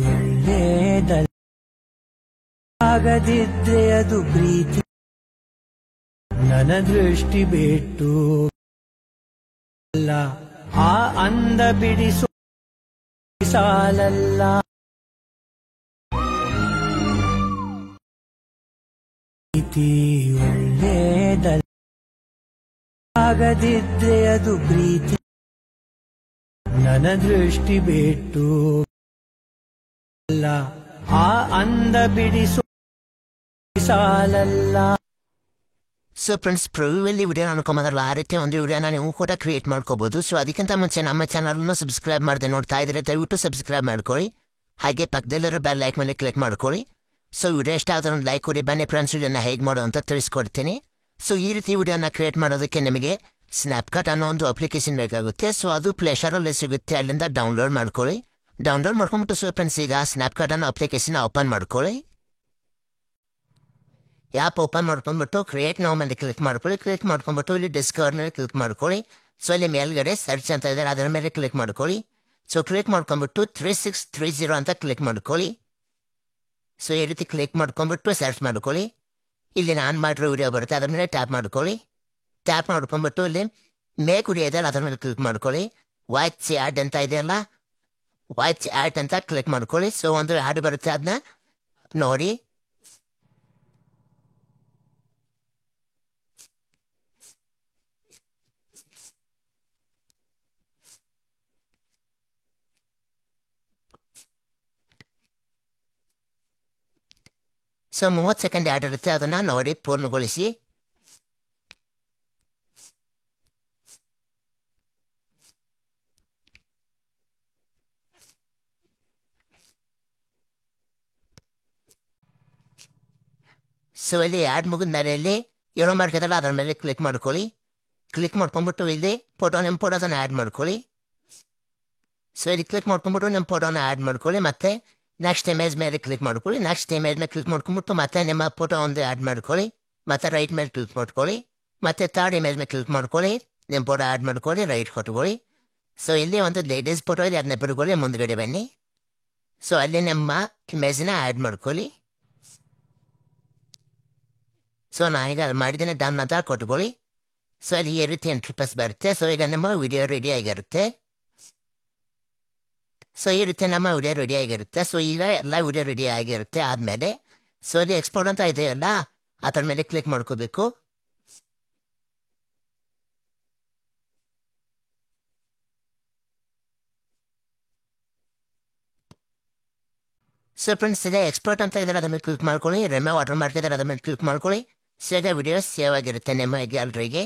ಒಳ್ಳೆಯದಲ್ಲ, ಆಗದಿದ್ರೆ ಅದು ಪ್ರೀತಿ. ನನ್ನ ದೃಷ್ಟಿ ಬಿಟ್ಟು ಅಲ್ಲ, ಆ ಅಂದ ಬಿಡಿಸೋ ಸಾಲಲ್ಲ. ಪ್ರೀತಿ ಒಳ್ಳೆಯದಲ್ಲ, ಆಗದಿದ್ರೆ ಅದು ಪ್ರೀತಿ. ನನ್ನ ದೃಷ್ಟಿ ಬಿಟ್ಟು ಅಲ್ಲ, ಆ ಅಂದ ಬಿಡಿಸೋ ಸಾಲಲ್ಲ. ಸೊ ಫ್ರೆಂಡ್ಸ್, ಪ್ರಿವ್ಯೂವಲ್ಲಿ ವಿಡಿಯೋ ಅನ್ಕೊಂಬಂದ್ರಲ್ಲ, ಆ ರೀತಿ ಒಂದು ವಿಡಿಯೋನ ನೀವು ಕೂಡ ಕ್ರಿಯೇಟ್ ಮಾಡ್ಕೋಬಹುದು. ಸೊ ಅದಕ್ಕಿಂತ ಮುಂಚೆ ನಮ್ಮ ಚಾನಲ್ನ ಸಬ್ಸ್ಕ್ರೈಬ್ ಮಾಡದೆ ನೋಡ್ತಾ ಇದ್ರೆ ದಯವಿಟ್ಟು ಸಬ್ಸ್ಕ್ರೈಬ್ ಮಾಡ್ಕೊಳ್ಳಿ. ಹಾಗೆ ಪಕ್ಕದಲ್ಲಿರೋ ಬೆಲ್ ಲೈಕ್ ಮೇಲೆ ಕ್ಲಿಕ್ ಮಾಡ್ಕೊಳ್ಳಿ. ಸೊ ವಿಡಿಯೋ ಇಷ್ಟ ಆದ್ರೆ ಒಂದು ಲೈಕ್ ಕೊಡಿ. ಬನ್ನಿ ಫ್ರೆಂಡ್ಸ್, ವಿಡಿಯೋನ ಹೇಗೆ ಮಾಡೋ ಅಂತ ತಿಳಿಸ್ಕೊಡ್ತೀನಿ. ಸೊ ಈ ರೀತಿ ವಿಡಿಯೋನ ಕ್ರಿಯೇಟ್ ಮಾಡೋದಕ್ಕೆ ನಿಮಗೆ ಸ್ನ್ಯಾಪ್ಕಟ್ ಅನ್ನೋ ಒಂದು ಅಪ್ಲಿಕೇಶನ್ ಬೇಕಾಗುತ್ತೆ. ಸೊ ಅದು ಪ್ಲೇಸ್ಟೋರಲ್ಲಿ ಸಿಗುತ್ತೆ, ಅಲ್ಲಿಂದ ಡೌನ್ಲೋಡ್ ಮಾಡ್ಕೊಳ್ಳಿ. ಡೌನ್ಲೋಡ್ ಮಾಡ್ಕೊಂಬಿಟ್ಟು ಸೊ ಫ್ರೆಂಡ್ಸ್, ಈಗ ಸ್ನ್ಯಾಪ್ಕಟ್ ಅನ್ನೋ ಅಪ್ಲಿಕೇಶನ್ ಓಪನ್ ಮಾಡ್ಕೊಳ್ಳಿ. ಆ್ಯಪ್ ಓಪನ್ ಮಾಡ್ಕೊಂಡ್ಬಿಟ್ಟು ಕ್ರಿಯೇಟ್ ನೌ ಮೇಲೆ ಕ್ಲಿಕ್ ಮಾಡ್ಕೊಳ್ಳಿ. ಕ್ಲಿಕ್ ಮಾಡ್ಕೊಂಡ್ಬಿಟ್ಟು ಇಲ್ಲಿ ಡಿಸ್ಕವರ್ ಮೇಲೆ ಕ್ಲಿಕ್ ಮಾಡ್ಕೊಳ್ಳಿ. ಸೊ ಇಲ್ಲಿ ಮೇಲ್ಗಡೆ ಸರ್ಚ್ ಅಂತ ಇದ್ದಾರೆ, ಅದರ ಮೇಲೆ ಕ್ಲಿಕ್ ಮಾಡ್ಕೊಳ್ಳಿ. ಸೊ ಕ್ಲಿಕ್ ಮಾಡ್ಕೊಂಡ್ಬಿಟ್ಟು 3630 ಅಂತ ಕ್ಲಿಕ್ ಮಾಡ್ಕೊಳ್ಳಿ. ಸೊ ಈ ರೀತಿ ಕ್ಲಿಕ್ ಮಾಡ್ಕೊಂಡ್ಬಿಟ್ಟು ಸರ್ಚ್ ಮಾಡ್ಕೊಳ್ಳಿ. ಇಲ್ಲಿ ನಾನು ಮಾಡಿರೋ ವಿಡಿಯೋ ಬರುತ್ತೆ, ಅದ್ರ ಮೇಲೆ ಟ್ಯಾಪ್ ಮಾಡ್ಕೊಳ್ಳಿ. ಟ್ಯಾಪ್ ಮಾಡ್ಕೊಂಡ್ಬಿಟ್ಟು ಇಲ್ಲಿ ಮೇಕ್ ವಿಡಿಯೋ ಇದೆ, ಅದ್ರ ಮೇಲೆ ಕ್ಲಿಕ್ ಮಾಡ್ಕೊಳ್ಳಿ. ವಾಚ್ ಆ್ಯಡ್ ಅಂತ ಇದೆಯಲ್ಲ, ವಾಚ್ ಆ್ಯಡ್ ಅಂತ ಕ್ಲಿಕ್ ಮಾಡ್ಕೊಳ್ಳಿ. ಸೊ ಒಂದು ಆ್ಯಡ್ ಬರುತ್ತೆ, ಅದನ್ನ ನೋಡಿ. ಸೊ 30 ಸೆಕೆಂಡ್ ಆ್ಯಡ್ ಇರುತ್ತೆ, ಅದನ್ನು ನೋಡಿ ಪೂರ್ಣಗೊಳಿಸಿ. ಸೊ ಇಲ್ಲಿ ಆ್ಯಡ್ ಮುಗಿದ ಮೇಲೆ ಇಲ್ಲಿ ಏನೋ ಮಾಡ್ತಿದ್ದಲ್ಲ ಅದರ ಮೇಲೆ ಕ್ಲಿಕ್ ಮಾಡ್ಕೊಳ್ಳಿ. ಕ್ಲಿಕ್ ಮಾಡ್ಕೊಂಡ್ಬಿಟ್ಟು ಇಲ್ಲಿ ನಿಮ್ಮ ಫೋಟೋದನ್ನು ಆ್ಯಡ್ ಮಾಡ್ಕೊಳ್ಳಿ. ಸೊ ಇಲ್ಲಿ ಕ್ಲಿಕ್ ಮಾಡ್ಕೊಂಡ್ಬಿಟ್ಟು ನಿಮ್ಮ ಫೋಟೋನ ಆ್ಯಡ್ ಮಾಡ್ಕೊಳ್ಳಿ. ಮತ್ತೆ ನೆಕ್ಸ್ಟ್ ಇಮೇಜ್ ಮೇಲೆ ಕ್ಲಿಕ್ ಮಾಡ್ಕೊಳ್ಳಿ. ನೆಕ್ಸ್ಟ್ ಇಮೇಜ್ ಮೇಲೆ ಕ್ಲಿಕ್ ಮಾಡ್ಕೊಂಡ್ಬಿಟ್ಟು ಮತ್ತೆ ನಿಮ್ಮ ಫೋಟೋ ಒಂದು ಆ್ಯಡ್ ಮಾಡ್ಕೊಳ್ಳಿ. ಮತ್ತೆ ರೈಟ್ ಮೇಲೆ ಕ್ಲಿಕ್ ಮಾಡ್ಕೊಳ್ಳಿ. ಮತ್ತೆ ಥರ್ಡ್ ಇಮೇಜ್ ಮೇಲೆ ಕ್ಲಿಕ್ ಮಾಡ್ಕೊಳ್ಳಿ. ನಿಮ್ಮ ಫೋಟೋ ಆ್ಯಡ್ ಮಾಡ್ಕೊಳ್ಳಿ, ರೈಟ್ ಕೊಟ್ಕೊಳ್ಳಿ. ಸೊ ಇಲ್ಲಿ ಒಂದು ಲೇಡೀಸ್ ಫೋಟೋ ಇದೆ, ಅದನ್ನ ಬಿಡ್ಕೊಳ್ಳಿ. ಮುಂದ್ಗಡೆ ಬನ್ನಿ. ಸೊ ಅಲ್ಲಿ ನಿಮ್ಮ ಇಮೇಜ್ನ ಆ್ಯಡ್ ಮಾಡ್ಕೊಳ್ಳಿ. ಸೊ ನಾನೀಗ ಅದು ಮಾಡಿದ್ದೇನೆ, ಡನ್ ಅಂತ ಕೊಟ್ಕೊಳ್ಳಿ. ಸೊ ಅಲ್ಲಿ ಈ ರೀತಿ ಇಂಟರ್ಫೇಸ್ ಬರುತ್ತೆ. ಸೊ ಈಗ ನಮ್ಮ ವಿಡಿಯೋ ರೆಡಿ ಆಗಿರುತ್ತೆ. ಸೊ ಈ ರೀತಿ ನಮ್ಮ ವಿಡಿಯೋ ರೆಡಿ ಆಗಿರುತ್ತೆ. ಸೊ ಈಗ ಎಲ್ಲ ವಿಡಿಯೋ ರೆಡಿ ಆಗಿರುತ್ತೆ. ಆದಮೇಲೆ ಸೊ ಇಲ್ಲಿ ಎಕ್ಸ್ಪೋರ್ಟ್ ಅಂತ ಇದೆಯಲ್ಲ, ಅದರ ಮೇಲೆ ಕ್ಲಿಕ್ ಮಾಡ್ಕೋಬೇಕು. ಸೊ ಫ್ರೆಂಡ್ಸ್, ಇದೆ ಎಕ್ಸ್ಪೋರ್ಟ್ ಅಂತ ಇದ್ದಾರೆ, ಅದ್ರ ಮೇಲೆ ಕ್ಲಿಕ್ ಮಾಡ್ಕೊಳ್ಳಿ. ರೆಮೋ ವಾಟರ್ ಮಾರ್ಕ್ ಇದ್ದಾರೆ, ಅದ್ರ ಮೇಲೆ ಕ್ಲಿಕ್ ಮಾಡ್ಕೊಳ್ಳಿ. ಸೊ ಈಗ ವಿಡಿಯೋ ಸೇವ್ ಆಗಿರುತ್ತೆ ನಿಮ್ಮ ಗ್ಯಾಲರಿಗೆ.